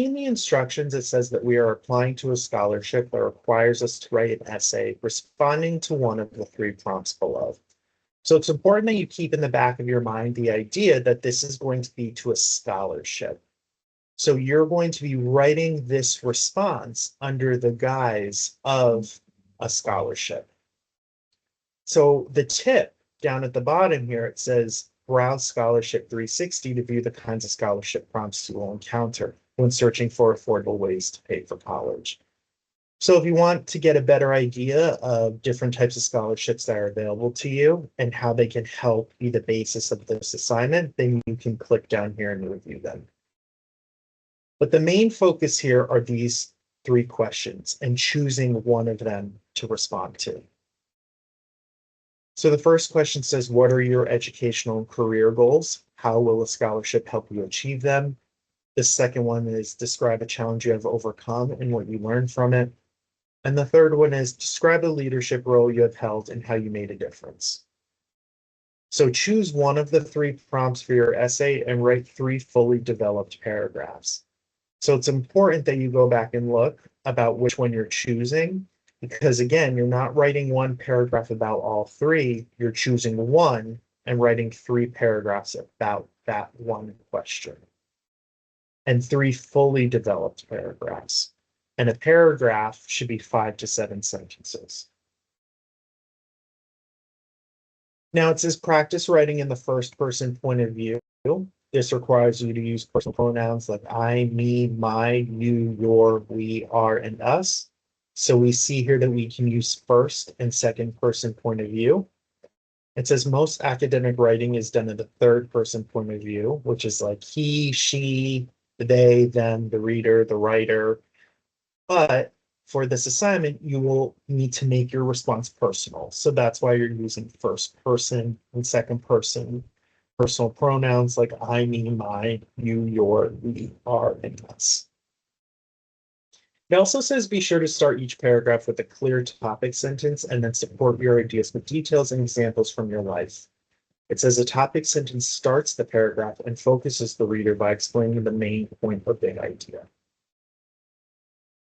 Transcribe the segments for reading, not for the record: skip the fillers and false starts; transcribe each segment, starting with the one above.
In the instructions, it says that we are applying to a scholarship that requires us to write an essay responding to one of the three prompts below. So it's important that you keep in the back of your mind the idea that this is going to be to a scholarship. So you're going to be writing this response under the guise of a scholarship. So the tip down at the bottom here, it says browse Scholarship 360 to view the kinds of scholarship prompts you will encounter when searching for affordable ways to pay for college. So if you want to get a better idea of different types of scholarships that are available to you and how they can help be the basis of this assignment, then you can click down here and review them. But the main focus here are these three questions and choosing one of them to respond to. So the first question says, what are your educational and career goals? How will a scholarship help you achieve them? The second one is describe a challenge you have overcome and what you learned from it. And the third one is describe a leadership role you have held and how you made a difference. So choose one of the three prompts for your essay and write 3 fully developed paragraphs. So it's important that you go back and look about which one you're choosing, because again, you're not writing one paragraph about all 3, you're choosing one and writing 3 paragraphs about that one question. And 3 fully developed paragraphs. And a paragraph should be 5 to 7 sentences. Now it says practice writing in the first person point of view. This requires you to use personal pronouns like I, me, my, you, your, we, our, and us. So we see here that we can use first and second person point of view. It says most academic writing is done in the third person point of view, which is like he, she, they, them, the reader, the writer. But for this assignment, you will need to make your response personal. So that's why you're using first person and second person personal pronouns like I, me, my, you, your, we, our, and us. It also says be sure to start each paragraph with a clear topic sentence and then support your ideas with details and examples from your life. It says a topic sentence starts the paragraph and focuses the reader by explaining the main point of the idea.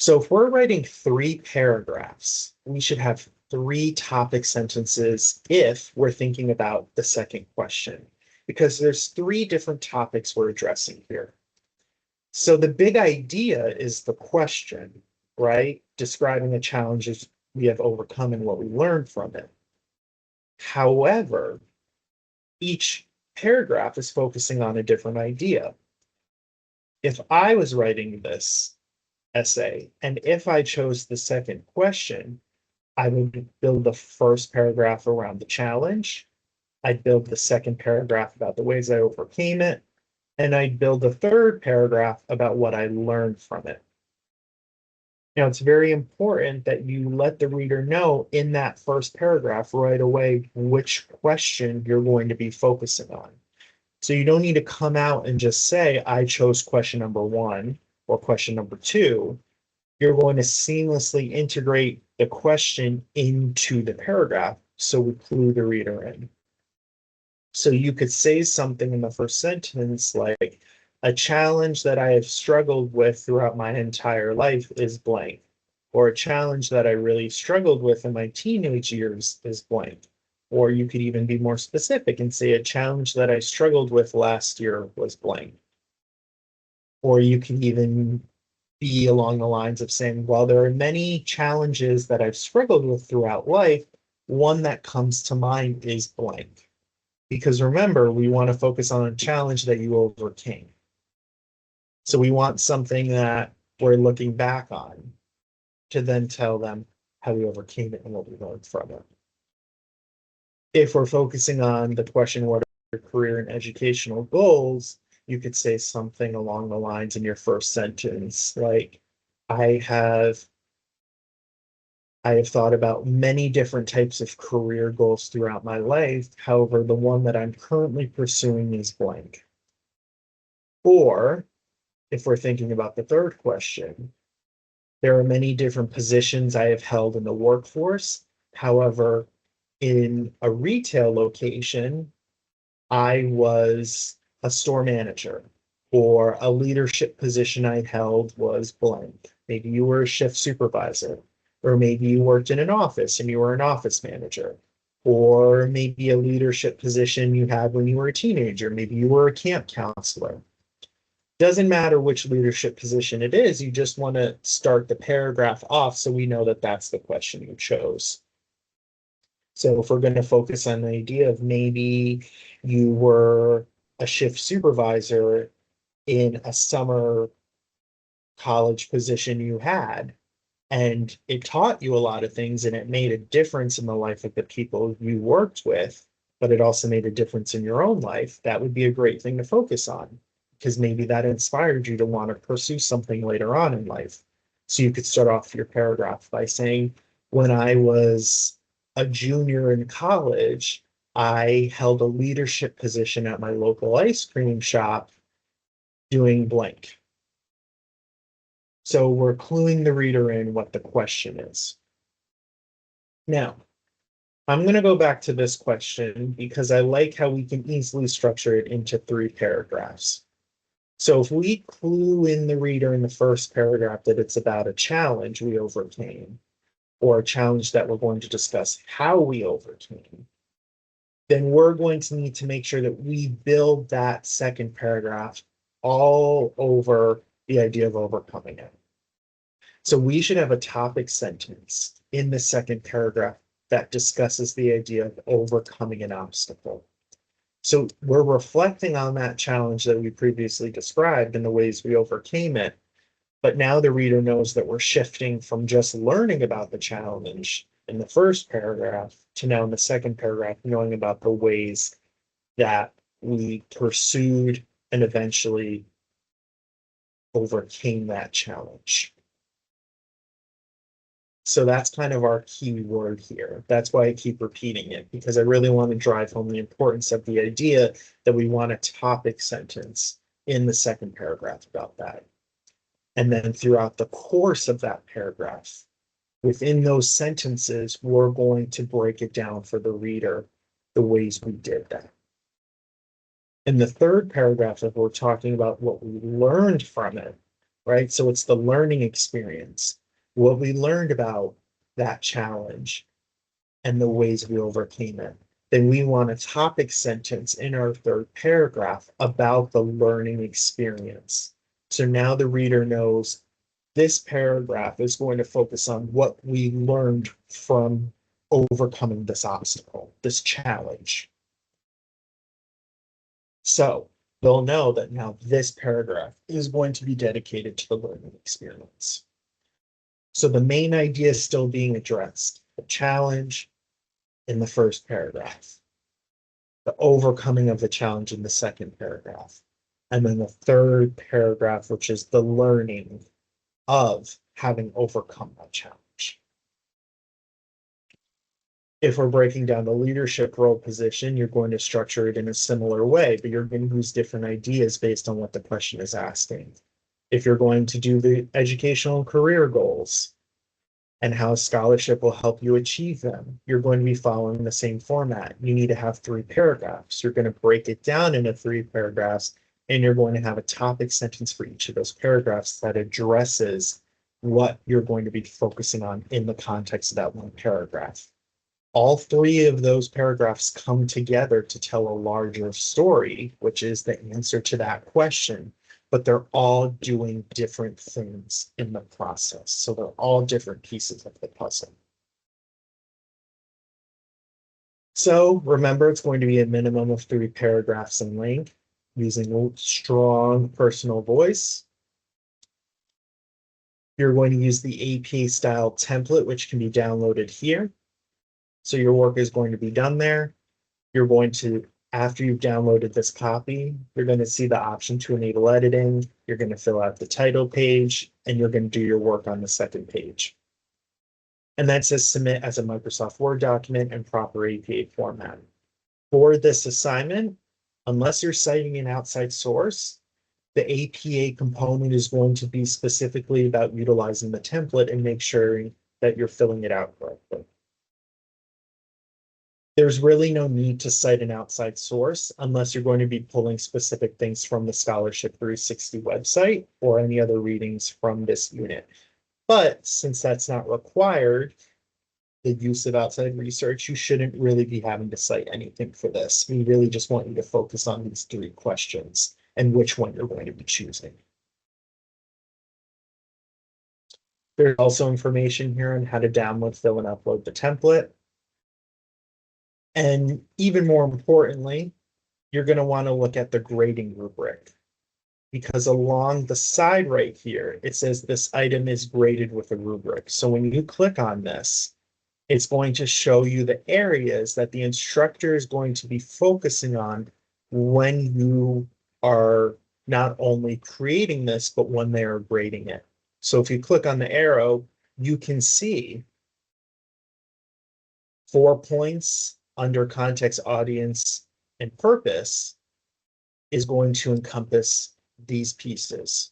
So if we're writing 3 paragraphs, we should have 3 topic sentences if we're thinking about the second question, because there's 3 different topics we're addressing here. So the big idea is the question, right? Describing the challenges we have overcome and what we learned from it. However, each paragraph is focusing on a different idea. If I was writing this essay, and if I chose the second question, I would build the first paragraph around the challenge. I'd build the second paragraph about the ways I overcame it. And I'd build a third paragraph about what I learned from it. Now, it's very important that you let the reader know in that first paragraph right away which question you're going to be focusing on. So you don't need to come out and just say, I chose question number 1 or question number 2. You're going to seamlessly integrate the question into the paragraph so we clue the reader in. So you could say something in the first sentence like, a challenge that I have struggled with throughout my entire life is blank, or a challenge that I really struggled with in my teenage years is blank. Or you could even be more specific and say a challenge that I struggled with last year was blank. Or you can even be along the lines of saying, while there are many challenges that I've struggled with throughout life, one that comes to mind is blank. Because remember, we want to focus on a challenge that you overcame. So we want something that we're looking back on to then tell them how we overcame it and what we learned from it. If we're focusing on the question, what are your career and educational goals? You could say something along the lines in your first sentence, like, I have thought about many different types of career goals throughout my life. However, the one that I'm currently pursuing is blank. Or if we're thinking about the third question, there are many different positions I have held in the workforce. However, in a retail location, I was a store manager. or a leadership position I held was blank. Maybe you were a shift supervisor, or maybe you worked in an office and you were an office manager, or maybe a leadership position you had when you were a teenager. Maybe you were a camp counselor. Doesn't matter which leadership position it is, you just want to start the paragraph off so we know that that's the question you chose. So if we're going to focus on the idea of maybe you were a shift supervisor in a summer college position you had, and it taught you a lot of things and it made a difference in the life of the people you worked with, but it also made a difference in your own life, that would be a great thing to focus on because maybe that inspired you to want to pursue something later on in life. So you could start off your paragraph by saying, when I was a junior in college, I held a leadership position at my local ice cream shop doing blank. So we're cluing the reader in what the question is. Now, I'm going to go back to this question because I like how we can easily structure it into 3 paragraphs. So if we clue in the reader in the first paragraph that it's about a challenge we overcame, or a challenge that we're going to discuss how we overcame, then we're going to need to make sure that we build that second paragraph all over the idea of overcoming it. So we should have a topic sentence in the second paragraph that discusses the idea of overcoming an obstacle. So we're reflecting on that challenge that we previously described and the ways we overcame it. But now the reader knows that we're shifting from just learning about the challenge in the first paragraph to now in the second paragraph, knowing about the ways that we pursued and eventually overcame that challenge. So that's kind of our key word here. That's why I keep repeating it, because I really want to drive home the importance of the idea that we want a topic sentence in the second paragraph about that. And then throughout the course of that paragraph, within those sentences, we're going to break it down for the reader the ways we did that. In the third paragraph, if we're talking about what we learned from it, right? So it's the learning experience, what we learned about that challenge and the ways we overcame it. Then we want a topic sentence in our third paragraph about the learning experience. So now the reader knows this paragraph is going to focus on what we learned from overcoming this obstacle, this challenge. So they'll know that now this paragraph is going to be dedicated to the learning experience. So the main idea is still being addressed, the challenge in the first paragraph, the overcoming of the challenge in the second paragraph, and then the third paragraph, which is the learning of having overcome that challenge. If we're breaking down the leadership role position, you're going to structure it in a similar way, but you're going to use different ideas based on what the question is asking. If you're going to do the educational and career goals and how scholarship will help you achieve them, you're going to be following the same format. You need to have 3 paragraphs. You're going to break it down into 3 paragraphs, and you're going to have a topic sentence for each of those paragraphs that addresses what you're going to be focusing on in the context of that one paragraph. All 3 of those paragraphs come together to tell a larger story, which is the answer to that question, but they're all doing different things in the process. So they're all different pieces of the puzzle. So remember, it's going to be a minimum of 3 paragraphs in length, using a strong personal voice. You're going to use the AP style template, which can be downloaded here. So your work is going to be done there. You're going to, after you've downloaded this copy, you're going to see the option to enable editing. You're going to fill out the title page, and you're going to do your work on the second page. And that says submit as a Microsoft Word document in proper APA format. For this assignment, unless you're citing an outside source, the APA component is going to be specifically about utilizing the template and make sure that you're filling it out correctly. There's really no need to cite an outside source unless you're going to be pulling specific things from the Scholarship 360 website or any other readings from this unit. But since that's not required, the use of outside research, you shouldn't really be having to cite anything for this. We really just want you to focus on these three questions and which one you're going to be choosing. There's also information here on how to download, fill, and upload the template. And even more importantly, you're going to want to look at the grading rubric, because along the side right here, it says this item is graded with a rubric. So when you click on this, it's going to show you the areas that the instructor is going to be focusing on when you are not only creating this, but when they are grading it. So if you click on the arrow, you can see 4 points under context, audience, and purpose is going to encompass these pieces.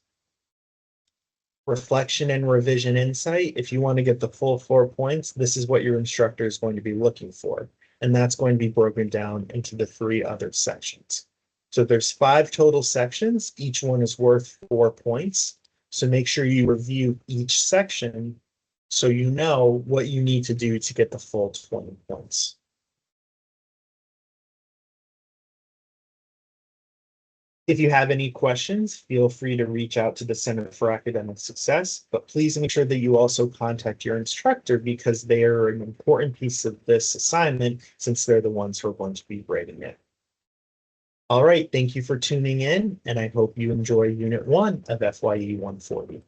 Reflection and revision insight, if you want to get the full 4 points, this is what your instructor is going to be looking for. And that's going to be broken down into the 3 other sections. So there's 5 total sections. Each one is worth 4 points. So make sure you review each section so you know what you need to do to get the full 20 points. If you have any questions, feel free to reach out to the Center for Academic Success, but please make sure that you also contact your instructor because they are an important piece of this assignment since they're the ones who are going to be grading it. All right, thank you for tuning in, and I hope you enjoy Unit 1 of FYE 140.